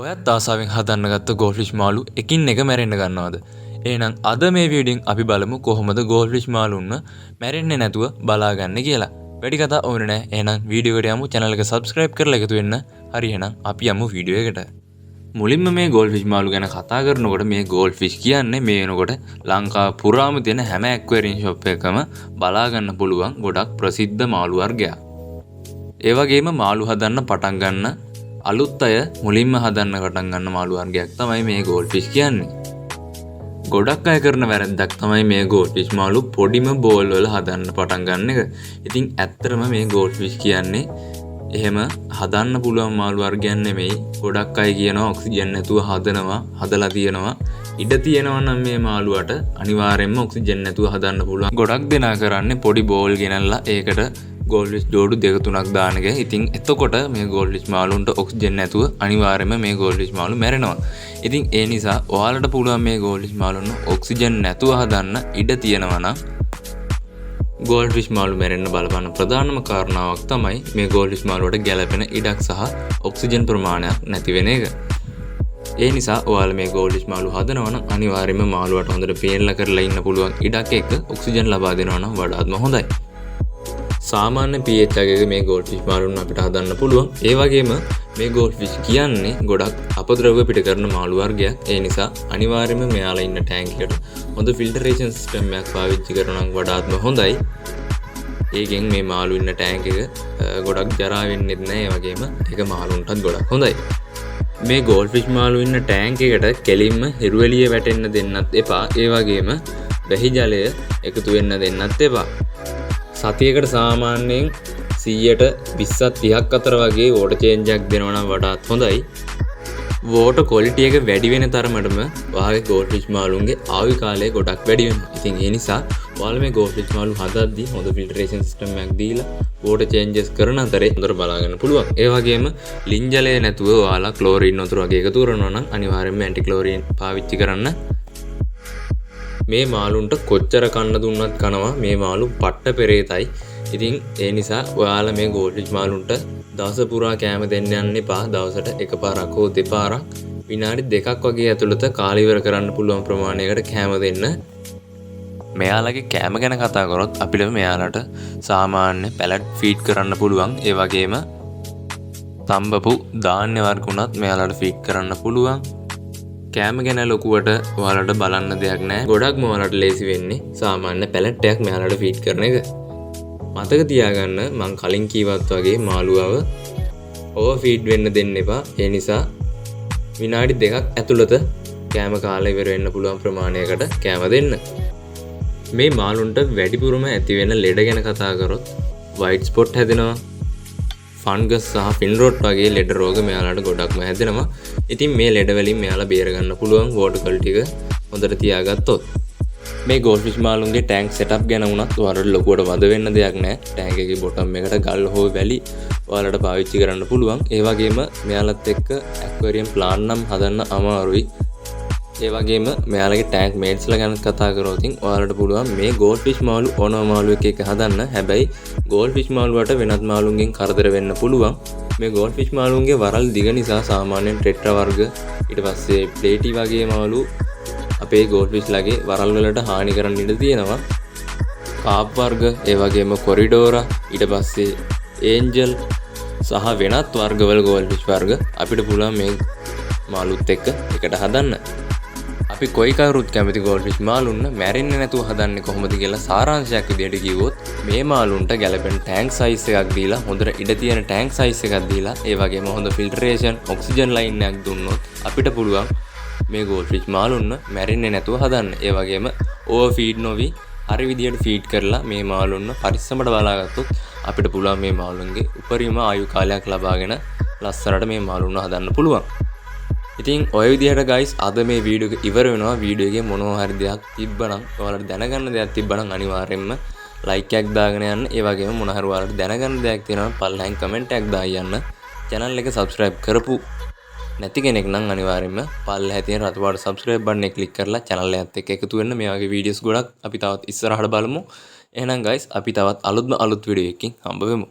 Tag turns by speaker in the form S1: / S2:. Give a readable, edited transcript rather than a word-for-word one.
S1: ඔයත් ආසාවෙන් හදන්න ගත්ත ගෝල්ෆිෂ් මාළු එකින් එක මැරෙන්න ගන්නවද? එහෙනම් අද මේ වීඩියෝෙන් අපි බලමු කොහොමද ගෝල්ෆිෂ් මාළුන්ව මැරෙන්නේ නැතුව බලාගන්නේ කියලා. වැඩි කතා ඕනේ නැහැ. එහෙනම් වීඩියෝ එකට යමු. channel එක subscribe කරලා එකතු වෙන්න. හරි එහෙනම් අපි යමු වීඩියෝ එකට. මුලින්ම මේ ගෝල්ෆිෂ් මාළු ගැන කතා කරනකොට මේ ගෝල්ෆිෂ් කියන්නේ මේ වෙනකොට ලංකාව පුරාම තියෙන හැම ඇක්වැරියම් ෂොප් එකකම බලා ගන්න පුළුවන් ගොඩක් ප්‍රසිද්ධ මාළු වර්ගයක්. ඒ වගේම මාළු හදන්න පටන් ගන්න අලුත් අය මුලින්ම හදන්න පටන් ගන්න මාළු වර්ගයක් තමයි මේ ගෝල්ෆිෂ් කියන්නේ. ගොඩක් අය කරන වැරද්දක් තමයි මේ ගෝල්ෆිෂ් මාළු පොඩිම බෝල් වල හදන්න පටන් ගන්න එක. ඉතින් ඇත්තටම මේ ගෝල්ෆිෂ් කියන්නේ එහෙම හදන්න පුළුවන් මාළු වර්ගයක් නෙමෙයි. ගොඩක් අය කියනවා ඔක්සිජන් නැතුව හදනවා, හදලා තියෙනවා. ඉඩ තියෙනවා නම් මේ මාළුවට අනිවාර්යයෙන්ම ඔක්සිජන් නැතුව හදන්න පුළුවන්. ගොඩක් දෙනා කරන්නේ පොඩි බෝල් ගෙනල්ලා ඒකට ගෝල්ෆිෂ් ජෝඩු 2-3ක් දාන එක. ඉතින් එතකොට මේ ගෝල්ෆිෂ් මාළුන්ට ඔක්සිජන් නැතුව අනිවාර්යයෙන්ම මේ ගෝල්ෆිෂ් මාළු මැරෙනවා. ඉතින් ඒ නිසා ඔයාලට පුළුවන් මේ ගෝල්ෆිෂ් මාළුන් ඔක්සිජන් නැතුව හදන්න ඉඩ තියෙනවා නම් ගෝල්ෆිෂ් මාළු මැරෙන්න බලපාන ප්‍රධානම කාරණාවක් තමයි මේ ගෝල්ෆිෂ් මාළුවට ගැළපෙන ඉඩක් සහ ඔක්සිජන් ප්‍රමාණයක් නැති වෙන එක. ඒ නිසා ඔයාලා මේ ගෝල්ෆිෂ් මාළු හදනවා නම් අනිවාර්යයෙන්ම මාළුවට හොඳට පේනලා කරලා ඉන්න පුළුවන් ඉඩක් එක්ක ඔක්සිජන් ලබා දෙනවා නම් වඩාත්ම හොඳයි. සාමාන්‍ය pH එකක මේ ගෝල්ෆිෂ් මාළුන් අපිට හදන්න පුළුවන්. ඒ වගේම මේ ගෝල්ෆිෂ් කියන්නේ ගොඩක් අපද්‍රව්‍ය පිට කරන මාළු වර්ගයක්. ඒ නිසා අනිවාර්යයෙන්ම මෙයාලා ඉන්න ටැංක් එකට හොඳ ෆිල්ටරේෂන් සිස්ටම් එකක් පාවිච්චි කරනවා නම් වඩාත්ම හොඳයි. ඒකෙන් මේ මාළු ඉන්න ටැංක් එක ගොඩක් ජරා වෙන්නේ නැහැ. ඒ වගේම ඒක මාළුන්ටත් ගොඩක් හොඳයි. මේ ගෝල්ෆිෂ් මාළු ඉන්න ටැංක් එකට කෙලින්ම හිරුවෙලිය වැටෙන්න දෙන්නත් එපා. ඒ වගේම වැහි ජලය එකතු වෙන්න දෙන්නත් එපා. සතියකට සාමාන්‍යයෙන් 100ට 20ක් 30ක් අතර වගේ වෝටර් චේන්ජ් එකක් දෙනවා නම් වඩාත් හොඳයි. වෝටර් ක්වොලිටි එක වැඩි වෙන තරමටම ඔයාගේ ගෝල්ෆිෂ් මාළුන්ගේ ආයු කාලය ගොඩක් වැඩි වෙනවා. ඉතින් ඒ නිසා ඔයාලා මේ ගෝල්ෆිෂ් මාළු හදද්දී හොඳ ෆිල්ටරේෂන් සිස්ටම් එකක් දීලා වෝටර් චේන්ජස් කරන අතරේ හොඳට බලා ගන්න පුළුවන්. ඒ වගේම ලින් ජලය නැතුව ඔයාලා ක්ලෝරින් වතුර වගේ එකතු කරනවා නම් අනිවාර්යයෙන්ම ඇන්ටි ක්ලෝරින් පාවිච්චි කරන්න. මේ මාළුන්ට කොච්චර කන්න දුන්නත් කනවා මේ මාළු පට්ට පෙරේතයි. ඉතින් ඒ නිසා ඔයාලා මේ ගෝල්ෆිෂ් මාළුන්ට දවස පුරා කෑම දෙන්න යන්න එපා. දවසට එකපාරක් හෝ දෙපාරක් විනාඩි 2ක් වගේ ඇතුළත කාලය ඉවර කරන්න පුළුවන් ප්‍රමාණයකට කෑම දෙන්න. මෙයාලගේ කෑම ගැන කතා කරොත් අපිට මෙයාලට සාමාන්‍ය පැලට් ෆීඩ් කරන්න පුළුවන්. ඒ වගේම තම්බපු ධාන්‍ය වර්ග උනත් මෙයාලට ෆීඩ් කරන්න පුළුවන්. කෑම ගැන ලොකුවට ඔයාලට බලන්න දෙයක් නැහැ. ගොඩක්ම ඔයාලට ලේසි වෙන්නේ සාමාන්‍ය පැලට් එකක් මෙයාලට ෆීඩ් කරන එක. මතක තියාගන්න මං කලින් කීවත් වගේ මාළුවව ඕවර් ෆීඩ් වෙන්න දෙන්න එපා. ඒ නිසා විනාඩි 2ක් ඇතුළත කෑම කාලය ඉවර වෙන්න පුළුවන් ප්‍රමාණයකට කෑම දෙන්න. මේ මාළුන්ට වැඩිපුරම ඇති වෙන ලෙඩ ගැන කතා කරොත් වයිට් ස්පොට් හැදෙනවා, ෆන්ගස් සහ ෆින් රොට් වගේ ලෙඩ රෝග මෙයාලට ගොඩක්ම හැදෙනවා. ඉතින් මේ ලෙඩ වලින් මෙයාලා බේර ගන්න පුළුවන් වෝටර් ක්වොලිටි එක හොඳට තියාගත්තොත්. මේ ගෝල්ෆිෂ් මාළුන්ගේ ටැංක් සෙටප් ගැන වුණත් ඔයාලට ලොකුවට වද වෙන්න දෙයක් නැහැ. ටැංක් එකේ බොටම් එකට ගල් හෝ වැලි ඔයාලට පාවිච්චි කරන්න පුළුවන්. ඒ වගේම මෙයාලත් එක්ක ඇක්වැරියම් ප්ලාන් නම් හදන්න අමාරුයි. ඒ වගේම මෙයාලගේ ටැංක් මේට්ස්ලා ගැන කතා කරොත් ඔයාලට පුළුවන් මේ ගෝල්ෆිෂ් මාළු ඕනම මාළුවෙක් එක්ක හදන්න. හැබැයි ගෝල්ෆිෂ් මාළුවට වෙනත් මාළුන්ගෙන් කරදර වෙන්න පුළුවන්. මේ ගෝල්ෆිෂ් මාළුන්ගේ වරල් දිග නිසා සාමාන්‍යයෙන් ටෙට්‍රා වර්ග ඊට පස්සේ ප්ලේටි වගේ මාළු අපේ ගෝල්ෆිෂ් ලගේ වරල් වලට හානි කරන්න ඉඩ තියෙනවා. කාප් වර්ග, ඒ වගේම කොරිඩෝරා, ඊට පස්සේ ඒන්ජල් සහ වෙනත් වර්ගවල ගෝල්ෆිෂ් වර්ග අපිට පුළුවන් මේ මාළුත් එක්ක එකට හදන්න. අපි කොයි කවුරුත් කැමති ගෝල්ෆිෂ් මාළුන්න මැරෙන්නේ නැතුව හදන්නේ කොහොමද කියලා සාරාංශයක් විදියට කිව්වොත් මේ මාළුන්ට ගැළපෙන ටැංක් සයිස් එකක් දීලා හොඳට ඉඩ තියෙන ටැංක් සයිස් එකක් දීලා ඒ වගේම හොඳ ෆිල්ටරේෂන් ඔක්සිජන් ලයින් එකක් දුන්නොත් අපිට පුළුවන් මේ ගෝල්ෆිෂ් මාළුන්න මැරෙන්නේ නැතුව හදන්න. ඒ වගේම ඕවර් ෆීඩ් නොවි හරි විදියට ෆීඩ් කරලා මේ මාළුන්න පරිස්සමට බලාගත්තොත් අපිට පුළුවන් මේ මාළුන්ගේ උපරිම ආයු කාලයක් ලබාගෙන ලස්සනට මේ මාළුන්න හදන්න පුළුවන්. ඉතින් ඔය විදිහට ගයිස් අද මේ වීඩියෝ එක ඉවර වෙනවා. වීඩියෝ එකේ මොනවා හරි දෙයක් තිබ්බනම් ඔයාලට දැනගන්න දෙයක් තිබ්බනම් අනිවාර්යයෙන්ම ලයික් එකක් දාගෙන යන්න. ඒ වගේම මොන හරි ඔයාලට දැනගන්න දෙයක් තියෙනවා නම් පල්ලෙහාන් කමෙන්ට් එකක් දාලා යන්න. channel එක subscribe කරපු නැති කෙනෙක් නම් අනිවාර්යයෙන්ම පල්ලෙහා තියෙන රතු පාට subscribe button එක click කරලා channel එකත් එක්ක එකතු වෙන්න. මේ වගේ වීඩියෝස් ගොඩක් අපි තවත් ඉස්සරහට බලමු. එහෙනම් ගයිස් අපි තවත් අලුත් වීඩියෝ එකකින් හම්බ වෙමු.